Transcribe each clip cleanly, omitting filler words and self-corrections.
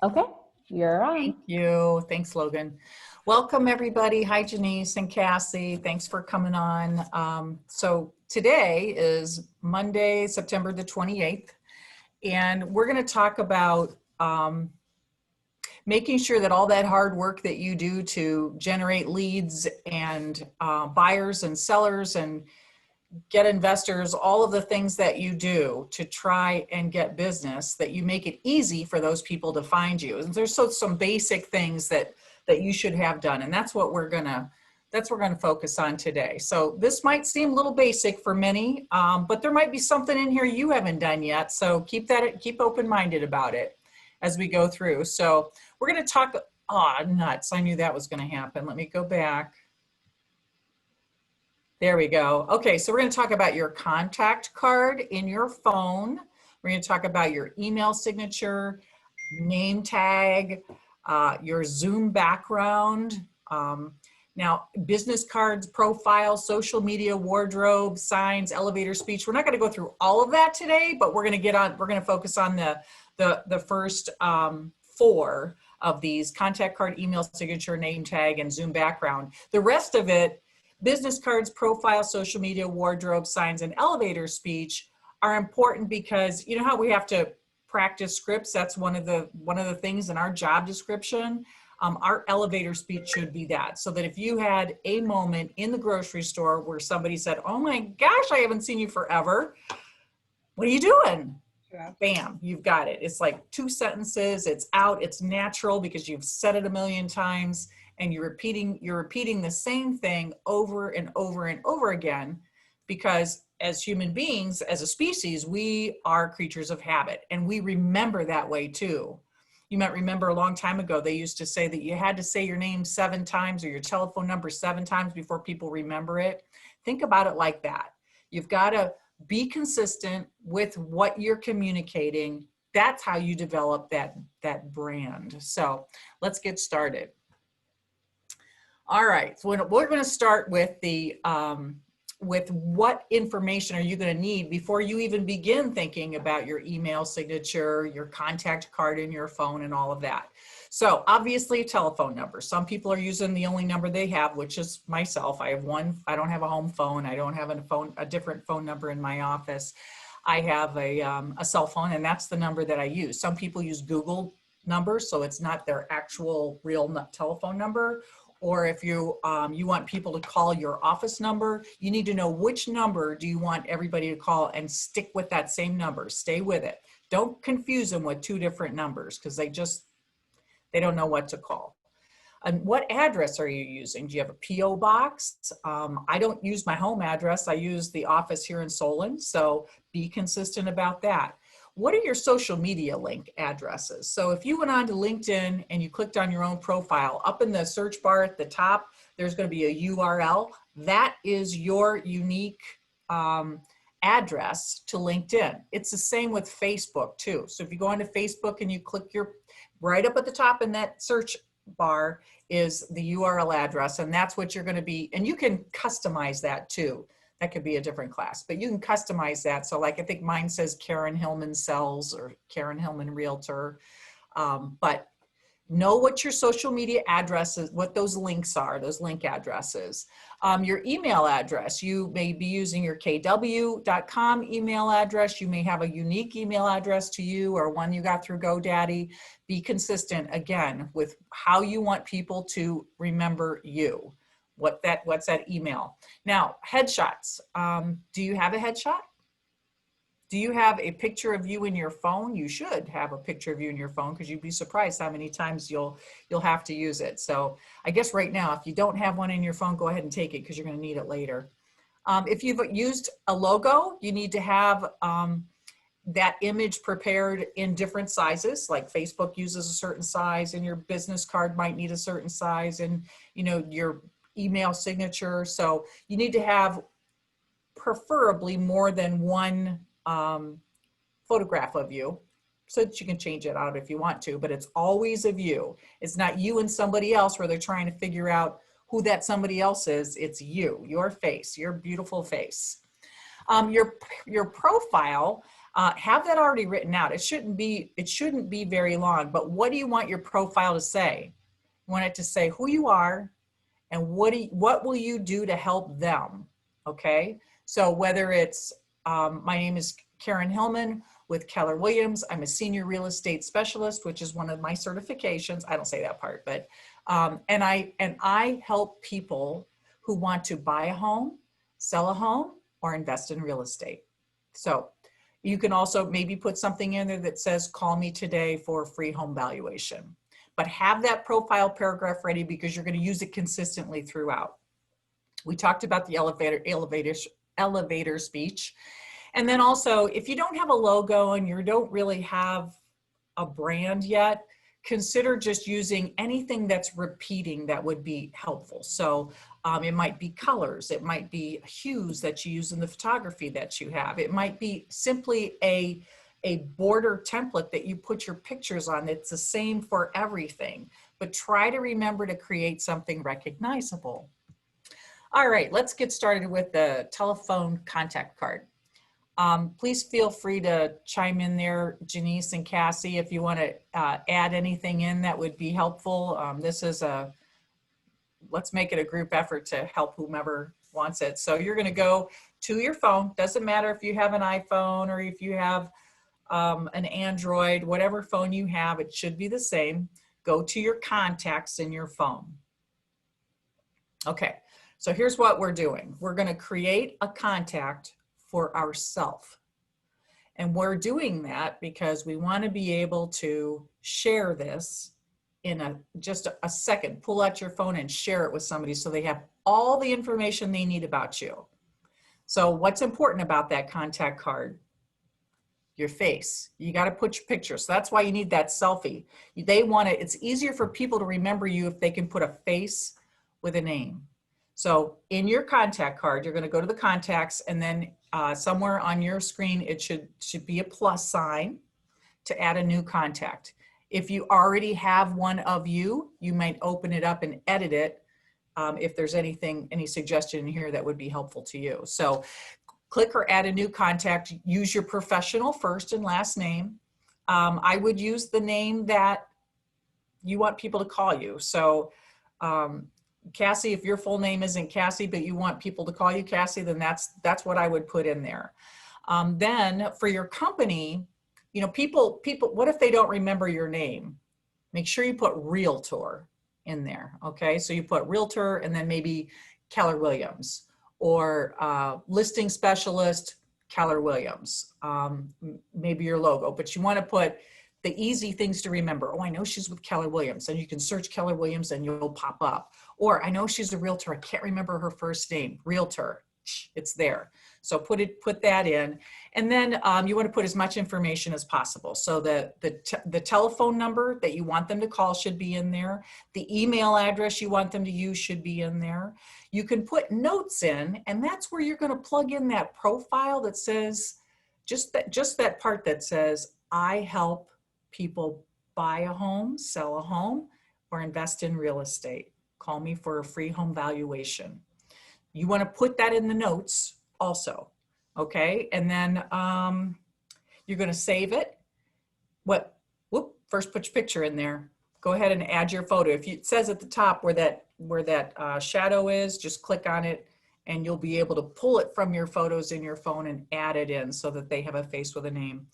Okay, you're on. Thank you. Thanks, Logan. Welcome, everybody. Hi, Janice and Cassie. Thanks for coming on. So today is Monday, September the 28th, and we're going to talk about making sure that all that hard work that you do to generate leads and buyers and sellers and get investors, all of the things that you do to try and get business, that you make it easy for those people to find you. And there's some basic things that you should have done, and that's what we're gonna focus on today. So this might seem a little basic for many, but there might be something in here you haven't done yet. So keep open-minded about it as we go through. So we're going to talk. Oh, nuts! I knew that was going to happen. Let me go back. There we go. Okay, so we're going to talk about your contact card in your phone. We're going to talk about your email signature, name tag, your Zoom background. Now, business cards, profile, social media, wardrobe, signs, elevator speech. We're not going to go through all of that today, but we're going to focus on the first four of these: contact card, email signature, name tag, and Zoom background. The rest of it, business cards, profile, social media, wardrobe, signs, and elevator speech, are important because you know how we have to practice scripts. That's one of the things in our job description. Our elevator speech should be that, so that if you had a moment in the grocery store where somebody said, "Oh my gosh, I haven't seen you forever. What are you doing?" Yeah. Bam, you've got it. It's like 2 sentences. It's out. It's natural because you've said it a million times, and you're repeating the same thing over and over and over again, because as human beings, as a species, we are creatures of habit, and we remember that way too. You might remember a long time ago, they used to say that you had to say your name 7 times or your telephone number 7 times before people remember it. Think about it like that. You've got to be consistent with what you're communicating. That's how you develop that brand. So let's get started. All right, so we're going to start with with what information are you going to need before you even begin thinking about your email signature, your contact card in your phone, and all of that. So obviously a telephone number. Some people are using the only number they have, which is myself. I have one. I don't have a home phone. I don't have a different phone number in my office. I have a cell phone, and that's the number that I use. Some people use Google numbers, so it's not their actual real telephone number. Or if you want people to call your office number, you need to know which number do you want everybody to call, and stick with that same number. Stay with it. Don't confuse them with 2 different numbers, because they don't know what to call. And what address are you using? Do you have a P.O. box? I don't use my home address. I use the office here in Solon, so be consistent about that. What are your social media link addresses? So if you went on to LinkedIn and you clicked on your own profile, up in the search bar at the top, there's going to be a URL. That is your unique address to LinkedIn. It's the same with Facebook too. So if you go onto Facebook and you click right up at the top in that search bar is the URL address, and that's what you're going to be, and you can customize that too. That could be a different class, but you can customize that. So like I think mine says Karen Hillman Sells or Karen Hillman Realtor, but know what your social media addresses, what those links are, those link addresses. Your email address, you may be using your kw.com email address. You may have a unique email address to you, or one you got through GoDaddy. Be consistent, again, with how you want people to remember you. What's that email? Now, headshots. Do you have a headshot? Do you have a picture of you in your phone? You should have a picture of you in your phone, because you'd be surprised how many times you'll have to use it. So I guess right now, if you don't have one in your phone, go ahead and take it, because you're going to need it later. If you've used a logo, you need to have that image prepared in different sizes. Like Facebook uses a certain size, and your business card might need a certain size, and your email signature. So you need to have preferably more than one photograph of you, so that you can change it out if you want to, but it's always of you. It's not you and somebody else where they're trying to figure out who that somebody else is. It's you, your face, your beautiful face. Your profile, Have that already written out. It shouldn't be very long, but what do you want your profile to say? You want it to say who you are and what will you do to help them? Okay. So whether it's, my name is Karen Hillman with Keller Williams. I'm a senior real estate specialist, which is one of my certifications. I don't say that part, but, and I help people who want to buy a home, sell a home, or invest in real estate. So you can also maybe put something in there that says, call me today for a free home valuation. But have that profile paragraph ready because you're going to use it consistently throughout. We talked about the elevator speech. And then also, if you don't have a logo and you don't really have a brand yet, consider just using anything that's repeating that would be helpful. So it might be colors, it might be hues that you use in the photography that you have. It might be simply a border template that you put your pictures on. It's the same for everything, but try to remember to create something recognizable. All right, let's get started with the telephone contact card. Please feel free to chime in there, Janice and Cassie, if you want to add anything in that would be helpful. This is let's make it a group effort to help whomever wants it. So you're going to go to your phone. Doesn't matter if you have an iPhone or if you have an Android, whatever phone you have, it should be the same. Go to your contacts in your phone. Okay, so here's what we're doing. We're going to create a contact for ourselves. And we're doing that because we want to be able to share this in just a second. Pull out your phone and share it with somebody so they have all the information they need about you. So what's important about that contact card? Your face. You got to put your picture. So that's why you need that selfie. They want to, it's easier for people to remember you if they can put a face with a name. So in your contact card, you're going to go to the contacts, and then somewhere on your screen, it should be a plus sign to add a new contact. If you already have one of you, you might open it up and edit it if there's any suggestion in here that would be helpful to you. So click or add a new contact. Use your professional first and last name. I would use the name that you want people to call you. So Cassie, if your full name isn't Cassie, but you want people to call you Cassie, then that's what I would put in there. Then for your company, you know, people, what if they don't remember your name? Make sure you put realtor in there. Okay, so you put realtor and then maybe Keller Williams, or listing specialist, Keller Williams, maybe your logo, but you want to put the easy things to remember. Oh, I know she's with Keller Williams, and you can search Keller Williams and you'll pop up. Or I know she's a realtor. I can't remember her first name. Realtor, it's there. So put that in, and then you want to put as much information as possible. So the telephone number that you want them to call should be in there. The email address you want them to use should be in there. You can put notes in, and that's where you're going to plug in that profile that says just that part that says, I help people buy a home, sell a home, or invest in real estate. Call me for a free home valuation. You want to put that in the notes also, okay? And then you're going to save it. First put your picture in there. Go ahead and add your photo. If it says at the top where that shadow is, just click on it and you'll be able to pull it from your photos in your phone and add it in so that they have a face with a name.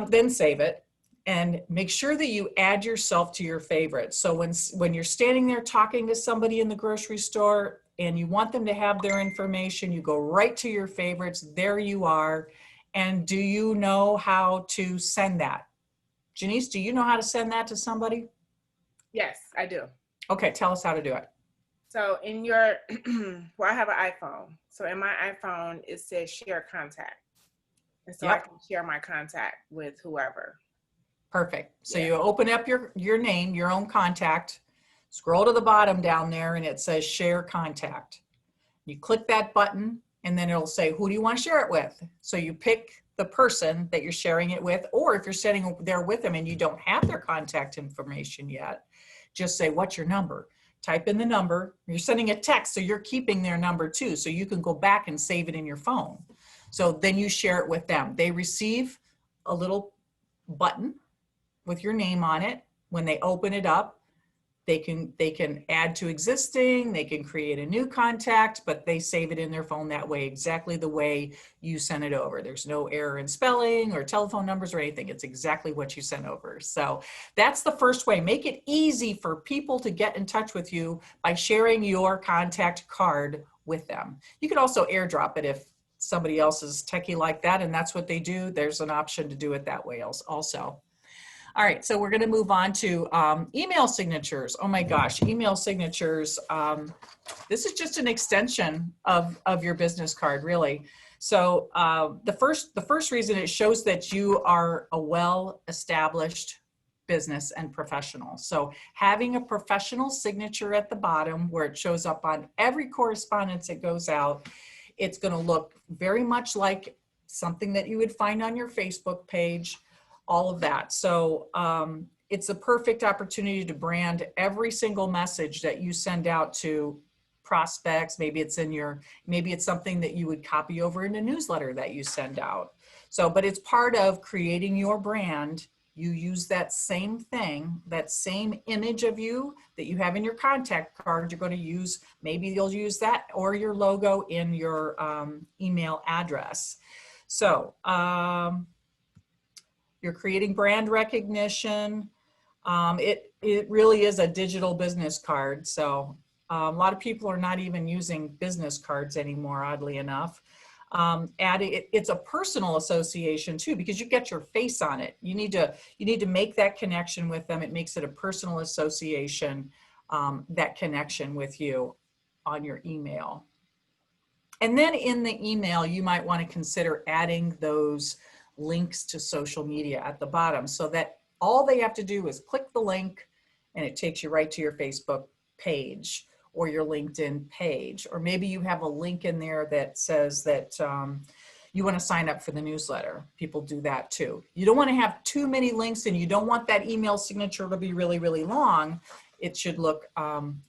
Then save it. And make sure that you add yourself to your favorites. So when you're standing there talking to somebody in the grocery store and you want them to have their information, you go right to your favorites. There you are. And do you know how to send that? Janice, do you know how to send that to somebody? Yes, I do. Okay, tell us how to do it. So in your, well, I have an iPhone. So in my iPhone, it says share contact. And so I can share my contact with whoever. Perfect. So you open up your name, your own contact, scroll to the bottom down there, and it says share contact. You click that button, and then it'll say, who do you want to share it with? So you pick the person that you're sharing it with, or if you're sitting there with them and you don't have their contact information yet, just say, what's your number? Type in the number. You're sending a text, so you're keeping their number too, so you can go back and save it in your phone. So then you share it with them. They receive a little button with your name on it. When they open it up, they can add to existing, they can create a new contact, but they save it in their phone that way, exactly the way you sent it over. There's no error in spelling or telephone numbers or anything. It's exactly what you sent over. So that's the first way. Make it easy for people to get in touch with you by sharing your contact card with them. You could also airdrop it if somebody else is techie like that and that's what they do. There's an option to do it that way also. All right, so we're going to move on to email signatures. Oh my gosh, email signatures. This is just an extension of your business card, really. So the first reason, it shows that you are a well-established business and professional. So having a professional signature at the bottom where it shows up on every correspondence that goes out, it's going to look very much like something that you would find on your Facebook page, all of that. So it's a perfect opportunity to brand every single message that you send out to prospects. Maybe it's maybe it's something that you would copy over in a newsletter that you send out. So, but it's part of creating your brand. You use that same thing, that same image of you that you have in your contact card. You're going to use, maybe you'll use that or your logo in your email address. So, you're creating brand recognition. It really is a digital business card. So a lot of people are not even using business cards anymore, oddly enough. It's a personal association too, because you get your face on it. You need to make that connection with them. It makes it a personal association, that connection with you on your email. And then in the email, you might want to consider adding those links to social media at the bottom so that all they have to do is click the link and it takes you right to your Facebook page or your LinkedIn page. Or maybe you have a link in there that says that you want to sign up for the newsletter. People do that too. You don't want to have too many links and you don't want that email signature to be really, really long. It should look,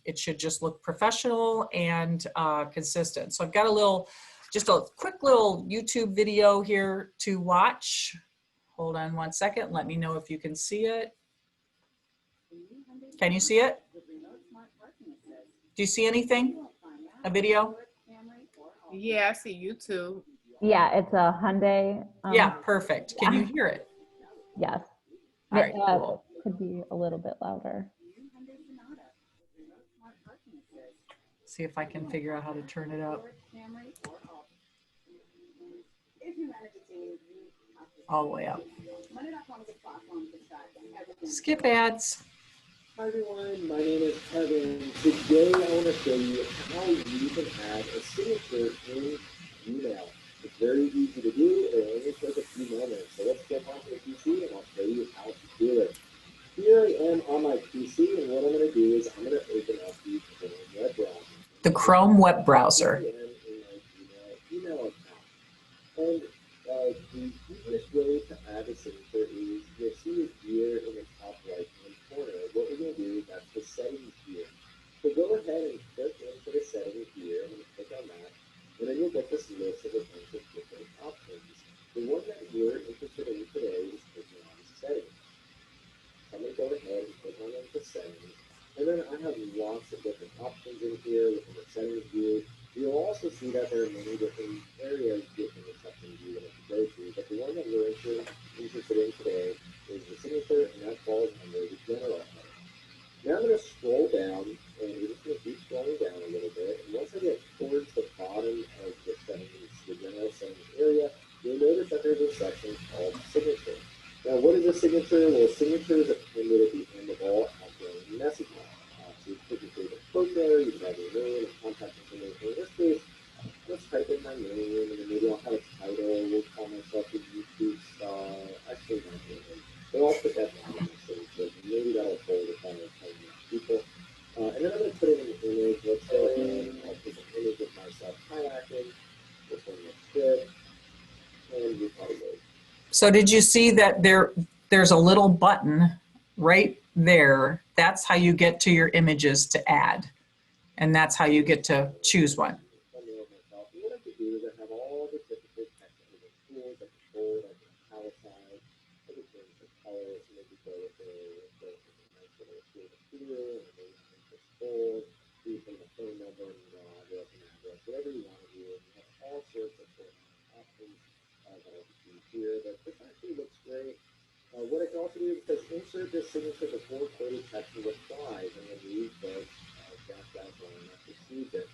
it should just look professional and consistent. So I've got just a quick little YouTube video here to watch. Hold on one second. Let me know if you can see it. Can you see it? Do you see anything? A video? Yeah, I see YouTube. Yeah, it's a Hyundai. Yeah, perfect. Can you hear it? Yes. All right, cool. Could be a little bit louder. See if I can figure out how to turn it up. All the way up. Skip ads. Hi everyone, my name is Kevin. Today I want to show you how you can add a signature in email. It's very easy to do. It only takes a few moments. So let's jump onto the PC and I'll show you how to do it. Here I am on my PC and what I'm going to do is I'm going to open up the Chrome web browser. The Chrome web browser. Here I am in my email account. And the easiest way to add a signature is you'll see it here in the top right hand corner. What we're going to do is that's the settings here. So go ahead and click into the settings here. I'm going to click on that. And then you'll get this list of a bunch of different options. The one that we're interested in today is clicking on settings. So I'm going to go ahead and click on into settings. And then I have lots of different options in here within the settings view. You'll also see that there are many different areas within the settings view that I can go to. But the one that we're interested in today is the signature, and that falls under the general header. Now I'm going to scroll down, and we're just going to keep scrolling down a little bit. And once I get towards the bottom of the settings, the general settings area, you'll notice that there's a section called signature. Now, what is a signature? Well, a signature is appended at the end of all outgoing messages. So you put your favorite quote there, you can have your name and contact information. In this case, let's type in my name, and then maybe I'll have a title. We'll call myself a YouTube star. Actually, not really. But I'll put that down in the signature, and maybe that'll hold if I'm telling people. And then I'm going to put in an image. Let's go ahead and I'll put an image of myself kayaking. This one looks good. And we'll probably go. So did you see that there's a little button right there? That's how you get to your images to add. And that's how you get to choose one. What I could do is I have all the typical text do, because insert this signature before quoted text and replies, and then leave the dash line after receives it.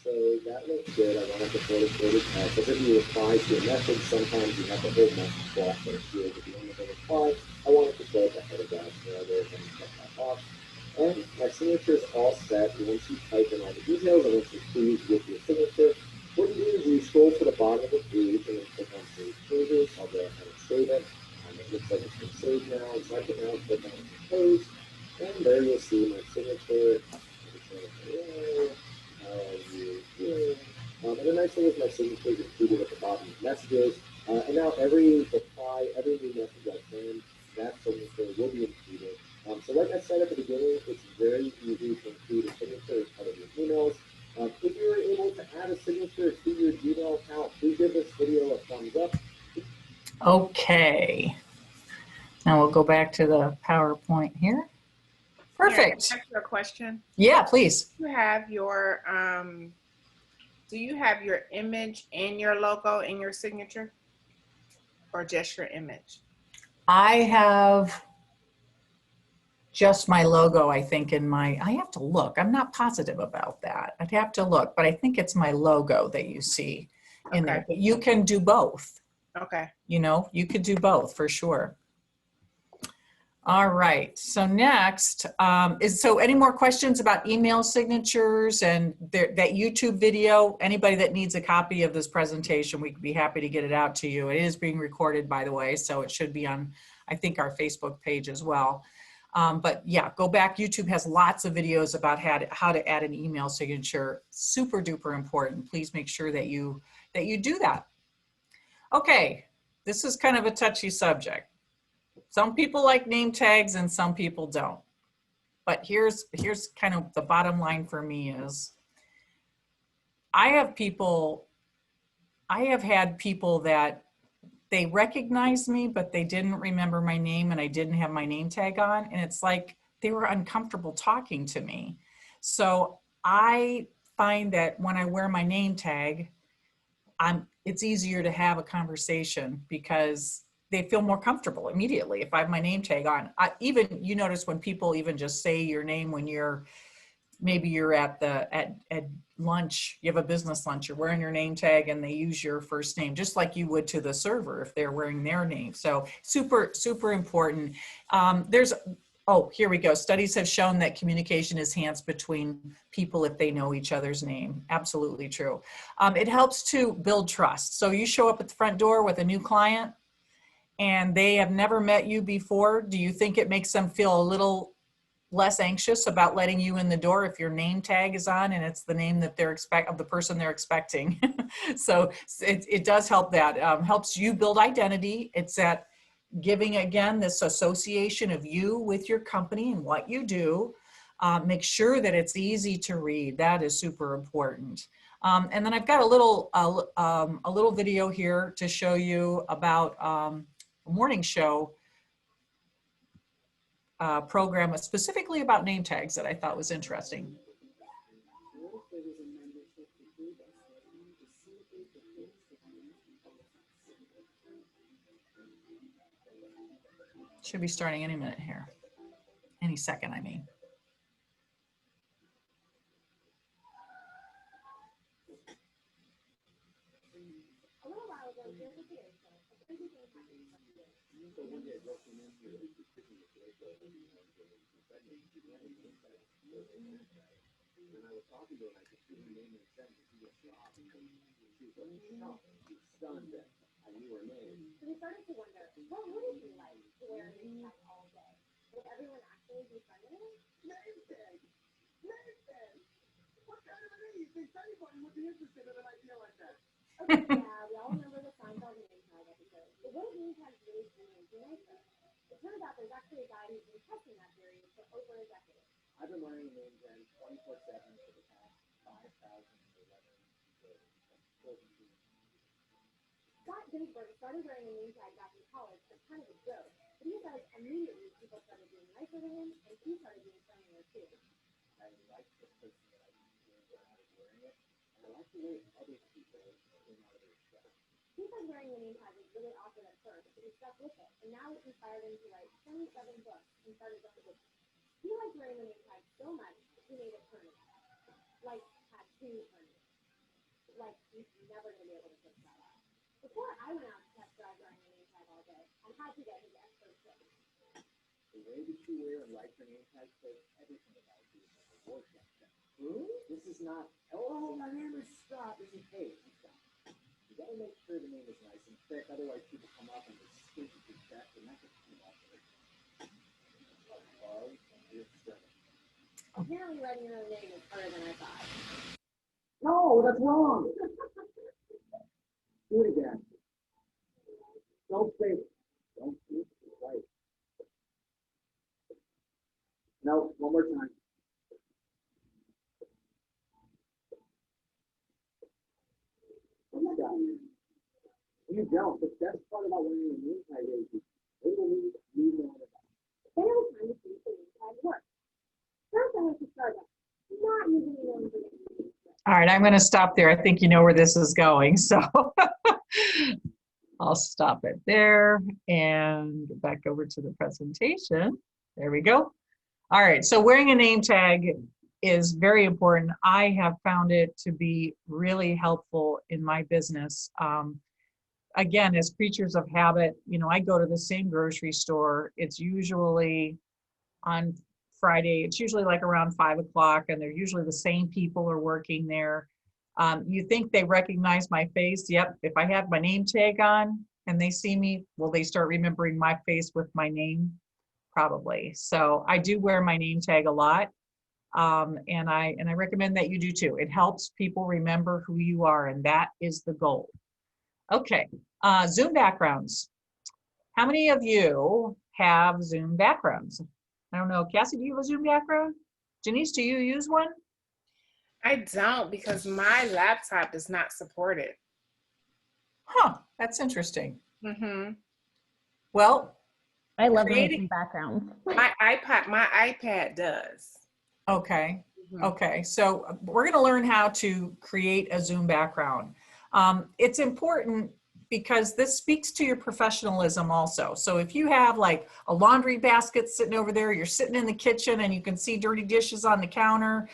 So that looks good. I wanted to quoted text. As if you reply to a message, sometimes you have the whole message block that appears at the end of the reply. I wanted to show up ahead of that, so I'll go ahead and check that box. And my signature is all set. Once you type in all the details, and once you're pleased with your signature, what you do is you scroll to the bottom of the page and then click on Save Changes. I'll go ahead and save it. It looks like it's been saved now. So I can now click on Compose, and there you'll see my signature. And the nice thing is my signature is included at the bottom of messages. And now every reply, every new message I send, that signature will be included. So like I said at the beginning, it's very easy to include a signature as part of your emails. If you were able to add a signature to your Gmail account, please give this video a thumbs up. Okay. Now we'll go back to the PowerPoint here. Perfect. Can I ask you a question? Yeah, please. Do you have your image and your logo in your signature, or just your image? I have just my logo, I think, I have to look. I'm not positive about that. I'd have to look, but I think it's my logo that you see in there. But you can do both. Okay. You know, you could do both for sure. All right, so next, so any more questions about email signatures and that YouTube video? Anybody that needs a copy of this presentation, we'd be happy to get it out to you. It is being recorded, by the way, so it should be on, I think, our Facebook page as well. But yeah, go back. YouTube has lots of videos about how to add an email signature. Super duper important. Please make sure that you do that. Okay, this is kind of a touchy subject. Some people like name tags and some people don't. But here's kind of the bottom line for me is I have had people that they recognized me, but they didn't remember my name and I didn't have my name tag on. And it's like they were uncomfortable talking to me. So I find that when I wear my name tag, it's easier to have a conversation because they feel more comfortable immediately if I have my name tag on. Even you notice when people even just say your name when maybe you're at lunch, you have a business lunch, you're wearing your name tag and they use your first name, just like you would to the server if they're wearing their name. So super, super important. Here we go. Studies have shown that communication is enhanced between people if they know each other's name. Absolutely true. It helps to build trust. So you show up at the front door with a new client and they have never met you before. Do you think it makes them feel a little less anxious about letting you in the door if your name tag is on and it's the name that of the person they're expecting? So it does help that. Helps you build identity. It's that giving, again, this association of you with your company and what you do. Make sure that it's easy to read. That is super important. And then I've got a little video here to show you about a morning show program specifically about name tags that I thought was interesting. Should be starting any minute here. Any second, I mean. Stunned that I knew her name. So we started to wonder, what would it be like to wear a name tag all day? Would everyone actually be friendly? Name tag! Name tag! What kind of an you think anyone would be interested in an idea like that? Okay, yeah, we all remember the Seinfeld name tag episode. But what if name tags really do anything nicer? It turns out there's actually a guy who's been testing that theory for over a decade. I've been wearing a name tag 24/7 for the past 5,011 days. Scott Ginsburg started wearing a name tag back in college as kind of a joke, but he says immediately people started being nicer to him, and he started being friendlier too. I like the person that I used to when I was wearing it, and I like the way other people came out of their shell. He says wearing the name tag was really awkward at first, but he stuck with with it. And now it's inspired him to write 27 books and start his own business. He liked wearing the name tag so much, he made it permanent. Like tattoo permanent. Like he's never going to be able to fix that up. Before I went out to test drive wearing a name tag all day, I had to get his expert opinion. The way that you wear and write your name tag says everything about you in the workshop. This is not, oh, my name is Scott. This is, hey, I'm Scott. You gotta make sure the name is nice and thick, otherwise people come up and they skip your chest and that gets too much. Apparently writing your own name is harder than I thought. No, that's wrong. Do it again. Don't say it. Don't do it right. No, one more time. You don't. The best part about wearing a name tag is they will need you know it. Then it was time to see if the name tag worked. First, I went to Starbucks, not using the name for the name. All right, I'm going to stop there. I think you know where this is going, so I'll stop it there and get back over to the presentation. There we go. All right, so wearing a name tag is very important. I have found it to be really helpful in my business. Again, as creatures of habit, you know, I go to the same grocery store. It's usually on Friday. It's usually like around 5 o'clock, and they're usually the same people are working there. You think they recognize my face? Yep. If I have my name tag on and they see me, will they start remembering my face with my name? Probably. So I do wear my name tag a lot. And I recommend that you do too. It helps people remember who you are, and that is the goal. Okay, Zoom backgrounds. How many of you have Zoom backgrounds? I don't know, Cassie, do you have a Zoom background? Janice, do you use one? I don't, because my laptop does not support it. Huh, that's interesting. Mm-hmm. Well, I love creating making backgrounds. My iPad does. okay. Mhm. Okay, so we're going to learn how to create a Zoom background. It's important because this speaks to your professionalism also. So if you have like a laundry basket sitting over there, you're sitting in the kitchen and you can see dirty dishes on the counter,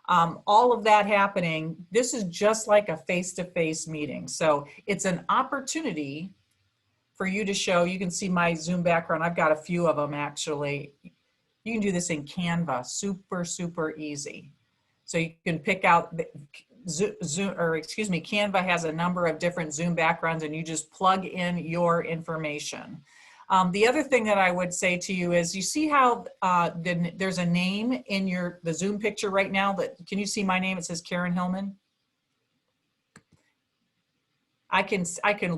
all of that happening, this is just like a face-to-face meeting. So it's an opportunity for you to show. You can see my Zoom background. I've got a few of them actually. You can do this in Canva, super, super easy. So you can pick out Canva has a number of different Zoom backgrounds, and you just plug in your information. The other thing that I would say to you is, you see how there's a name in the Zoom picture right now. Can you see my name? It says Karen Hillman. I can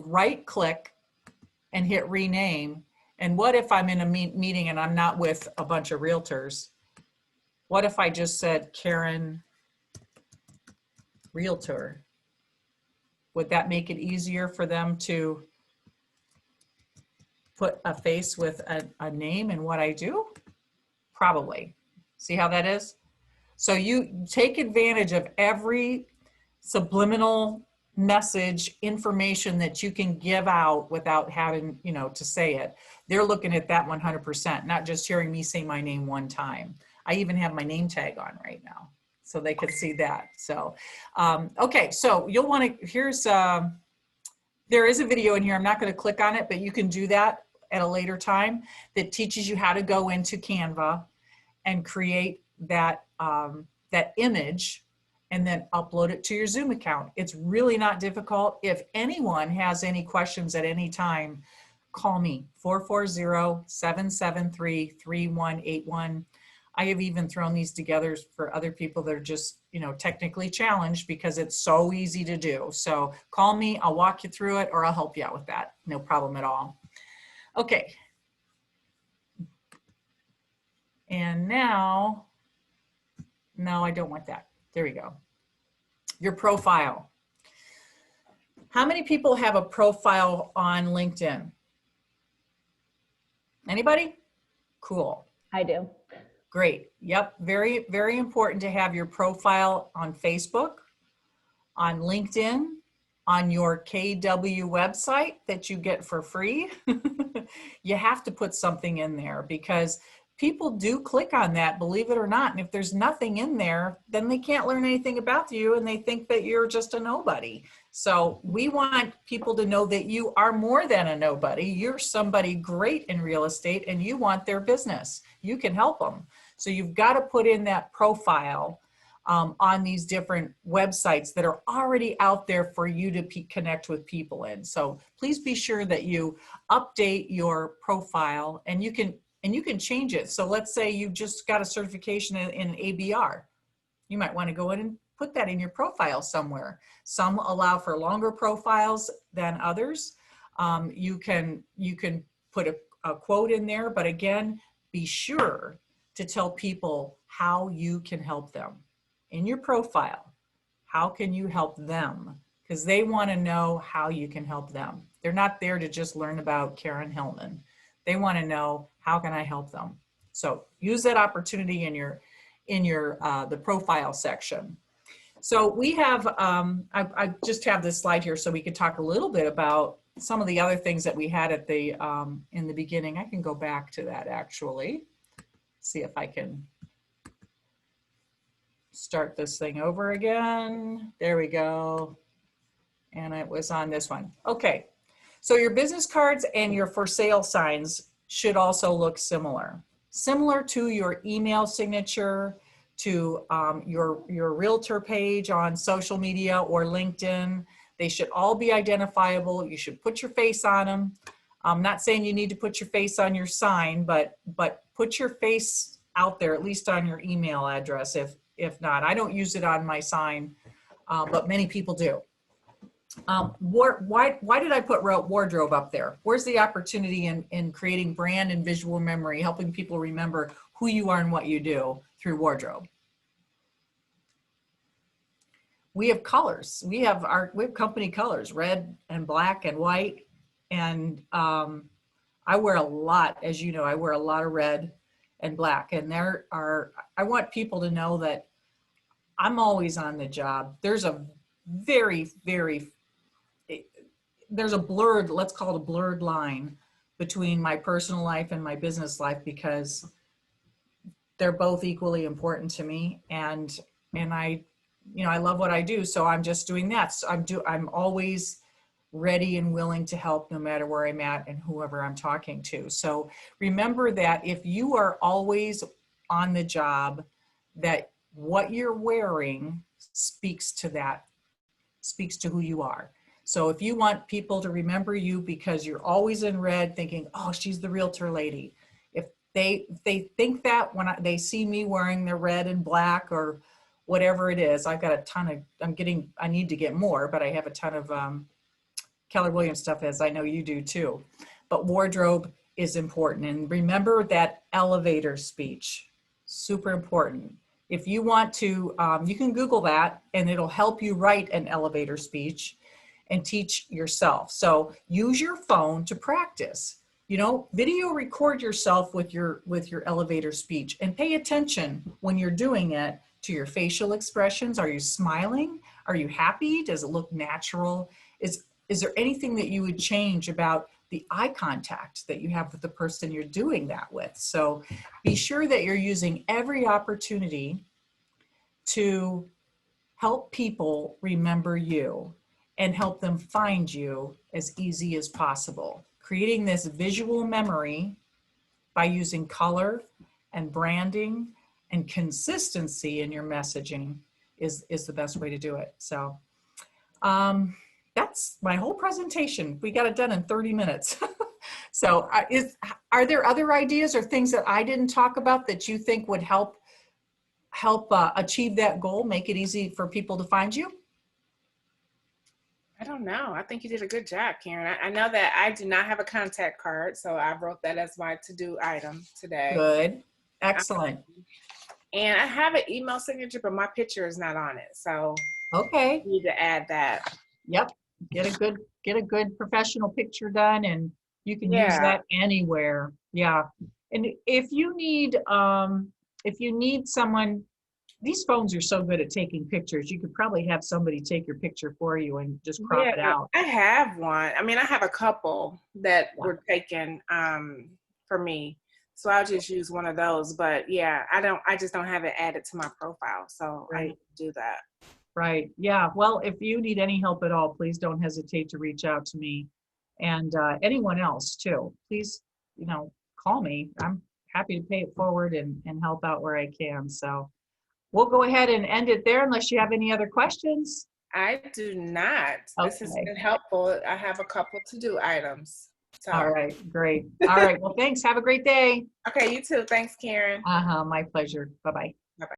right click and hit rename. And what if I'm in a meeting and I'm not with a bunch of realtors? What if I just said Karen Realtor? Would that make it easier for them to put a face with a name in what I do? Probably. See how that is? So you take advantage of every subliminal message information that you can give out without having, to say it. They're looking at that 100%, not just hearing me say my name one time. I even have my name tag on right now, so they could see that. So, okay, so you'll want to, there is a video in here. I'm not going to click on it, but you can do that at a later time that teaches you how to go into Canva and create that, that image and then upload it to your Zoom account. It's really not difficult. If anyone has any questions at any time, call me, 440-773-3181. I have even thrown these together for other people that are just, technically challenged, because it's so easy to do. So call me, I'll walk you through it, or I'll help you out with that. No problem at all. Okay. And now, no, I don't want that. There we go. Your profile. How many people have a profile on LinkedIn? Anybody? Cool. I do. Great. Yep. Very, very important to have your profile on Facebook, on LinkedIn, on your KW website that you get for free, you have to put something in there because people do click on that, believe it or not. And if there's nothing in there, then they can't learn anything about you and they think that you're just a nobody. So we want people to know that you are more than a nobody. You're somebody great in real estate and you want their business. You can help them. So you've got to put in that profile on these different websites that are already out there for you to connect with people in. So please be sure that you update your profile, and you can change it. So let's say you just got a certification in ABR. You might want to go in and put that in your profile somewhere. Some allow for longer profiles than others. You can put a quote in there, but again, be sure to tell people how you can help them. In your profile, how can you help them? Because they want to know how you can help them. They're not there to just learn about Karen Hillman. They want to know, how can I help them? So use that opportunity in your the profile section. So we have, I just have this slide here so we could talk a little bit about some of the other things that we had at the in the beginning. I can go back to that actually, see if I can start this thing over again. There we go. And it was on this one. Okay. So your business cards and your for sale signs should also look similar. Similar to your email signature, to your realtor page on social media or LinkedIn. They should all be identifiable. You should put your face on them. I'm not saying you need to put your face on your sign, but put your face out there, at least on your email address, if not. I don't use it on my sign, but many people do. Why did I put wardrobe up there? Where's the opportunity in creating brand and visual memory, helping people remember who you are and what you do through wardrobe? We have colors. We have company colors, red and black and white. And I wear a lot, as you know, I wear a lot of red and black. And I want people to know that I'm always on the job. There's a there's a blurred, let's call it a blurred line between my personal life and my business life, because they're both equally important to me. And I love what I do. So I'm just doing that. So I'm always ready and willing to help no matter where I'm at and whoever I'm talking to. So remember that if you are always on the job, that what you're wearing speaks to who you are. So if you want people to remember you because you're always in red thinking, oh, she's the realtor lady. If they think that when they see me wearing the red and black or whatever it is, I've got a ton of, I need to get more, but I have a ton of Keller Williams stuff, as I know you do too. But wardrobe is important. And remember that elevator speech, super important. If you want to, you can Google that and it'll help you write an elevator speech and teach yourself. So use your phone to practice. Video record yourself with your elevator speech and pay attention when you're doing it to your facial expressions. Are you smiling? Are you happy? Does it look natural? Is there anything that you would change about the eye contact that you have with the person you're doing that with? So be sure that you're using every opportunity to help people remember you and help them find you as easy as possible. Creating this visual memory by using color and branding and consistency in your messaging is the best way to do it. So that's my whole presentation. We got it done in 30 minutes. So are there other ideas or things that I didn't talk about that you think would help achieve that goal, make it easy for people to find you? I don't know. I think you did a good job, Karen. I know that I do not have a contact card, so I wrote that as my to-do item today. Good. Excellent. And I have an email signature, but my picture is not on it. So okay, I need to add that. Yep. Get a good professional picture done, and you can use that anywhere. Yeah. And if you need someone, these phones are so good at taking pictures. You could probably have somebody take your picture for you and just crop it out. I have one. I mean, I have a couple that Yeah. were taken for me. So I'll just use one of those. But yeah, I just don't have it added to my profile. So I Right. need to do that. Right. Yeah. Well, if you need any help at all, please don't hesitate to reach out to me, and anyone else too. Please, call me. I'm happy to pay it forward and help out where I can. So we'll go ahead and end it there unless you have any other questions. I do not. This has Okay. been helpful. I have a couple to-do items. So. All right. Great. All right. Well, thanks. Have a great day. Okay, you too. Thanks, Karen. My pleasure. Bye-bye. Bye-bye.